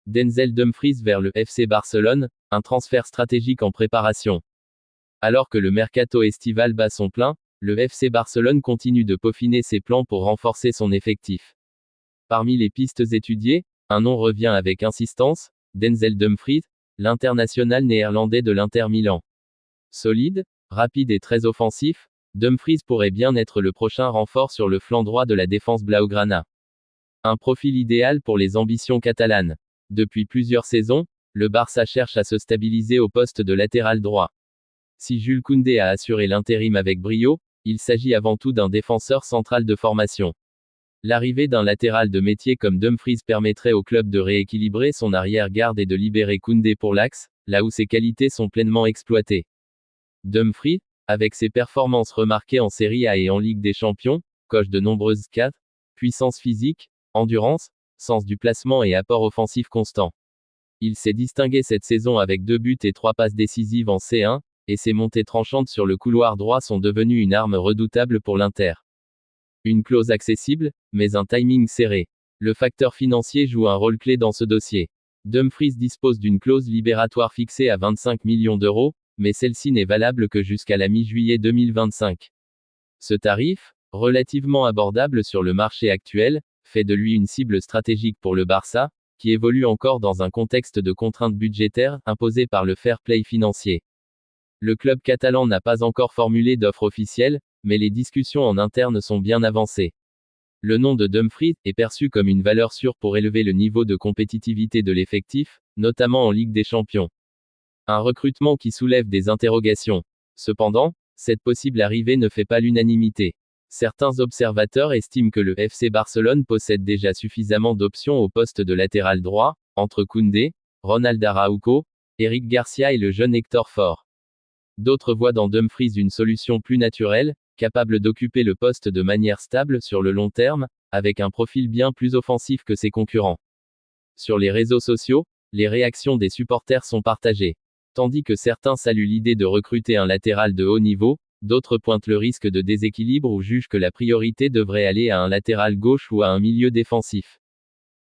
Denzel Dumfries vers le FC Barcelone, un transfert stratégique en préparation. Alors que le mercato estival bat son plein, le FC Barcelone continue de peaufiner ses plans pour renforcer son effectif. Parmi les pistes étudiées, un nom revient avec insistance, Denzel Dumfries, l'international néerlandais de l'Inter Milan. Solide, rapide et très offensif, Dumfries pourrait bien être le prochain renfort sur le flanc droit de la défense blaugrana. Un profil idéal pour les ambitions catalanes. Depuis plusieurs saisons, le Barça cherche à se stabiliser au poste de latéral droit. Si Jules Koundé a assuré l'intérim avec brio, il s'agit avant tout d'un défenseur central de formation. L'arrivée d'un latéral de métier comme Dumfries permettrait au club de rééquilibrer son arrière-garde et de libérer Koundé pour l'axe, là où ses qualités sont pleinement exploitées. Dumfries, avec ses performances remarquées en Serie A et en Ligue des Champions, coche de nombreuses cases, puissance physique, endurance, sens du placement et apport offensif constant. Il s'est distingué cette saison avec 2 buts et 3 passes décisives en C1, et ses montées tranchantes sur le couloir droit sont devenues une arme redoutable pour l'Inter. Une clause accessible, mais un timing serré. Le facteur financier joue un rôle clé dans ce dossier. Dumfries dispose d'une clause libératoire fixée à 25 millions d'euros, mais celle-ci n'est valable que jusqu'à la mi-juillet 2025. Ce tarif, relativement abordable sur le marché actuel, fait de lui une cible stratégique pour le Barça, qui évolue encore dans un contexte de contraintes budgétaires imposées par le fair play financier. Le club catalan n'a pas encore formulé d'offre officielle, mais les discussions en interne sont bien avancées. Le nom de Dumfries est perçu comme une valeur sûre pour élever le niveau de compétitivité de l'effectif, notamment en Ligue des Champions. Un recrutement qui soulève des interrogations. Cependant, cette possible arrivée ne fait pas l'unanimité. Certains observateurs estiment que le FC Barcelone possède déjà suffisamment d'options au poste de latéral droit, entre Koundé, Ronald Araujo, Eric Garcia et le jeune Hector Ford. D'autres voient dans Dumfries une solution plus naturelle, capable d'occuper le poste de manière stable sur le long terme, avec un profil bien plus offensif que ses concurrents. Sur les réseaux sociaux, les réactions des supporters sont partagées. Tandis que certains saluent l'idée de recruter un latéral de haut niveau, d'autres pointent le risque de déséquilibre ou jugent que la priorité devrait aller à un latéral gauche ou à un milieu défensif.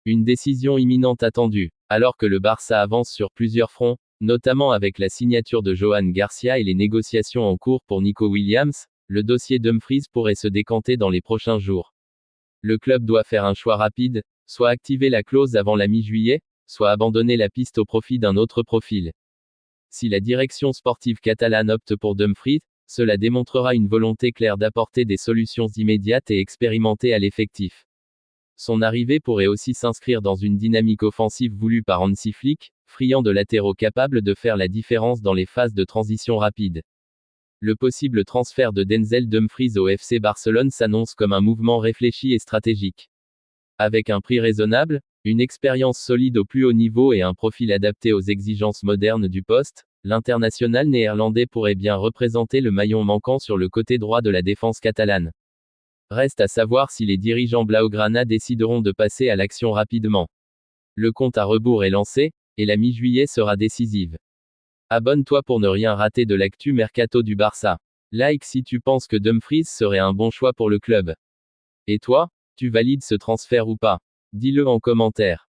Une décision imminente attendue, alors que le Barça avance sur plusieurs fronts, notamment avec la signature de Johan Garcia et les négociations en cours pour Nico Williams, le dossier Dumfries pourrait se décanter dans les prochains jours. Le club doit faire un choix rapide, soit activer la clause avant la mi-juillet, soit abandonner la piste au profit d'un autre profil. Si la direction sportive catalane opte pour Dumfries, cela démontrera une volonté claire d'apporter des solutions immédiates et expérimentées à l'effectif. Son arrivée pourrait aussi s'inscrire dans une dynamique offensive voulue par Hansi Flick, friand de latéraux capables de faire la différence dans les phases de transition rapide. Le possible transfert de Denzel Dumfries au FC Barcelone s'annonce comme un mouvement réfléchi et stratégique. Avec un prix raisonnable, une expérience solide au plus haut niveau et un profil adapté aux exigences modernes du poste, l'international néerlandais pourrait bien représenter le maillon manquant sur le côté droit de la défense catalane. Reste à savoir si les dirigeants blaugrana décideront de passer à l'action rapidement. Le compte à rebours est lancé, et la mi-juillet sera décisive. Abonne-toi pour ne rien rater de l'actu mercato du Barça. Like si tu penses que Dumfries serait un bon choix pour le club. Et toi, tu valides ce transfert ou pas? Dis-le en commentaire.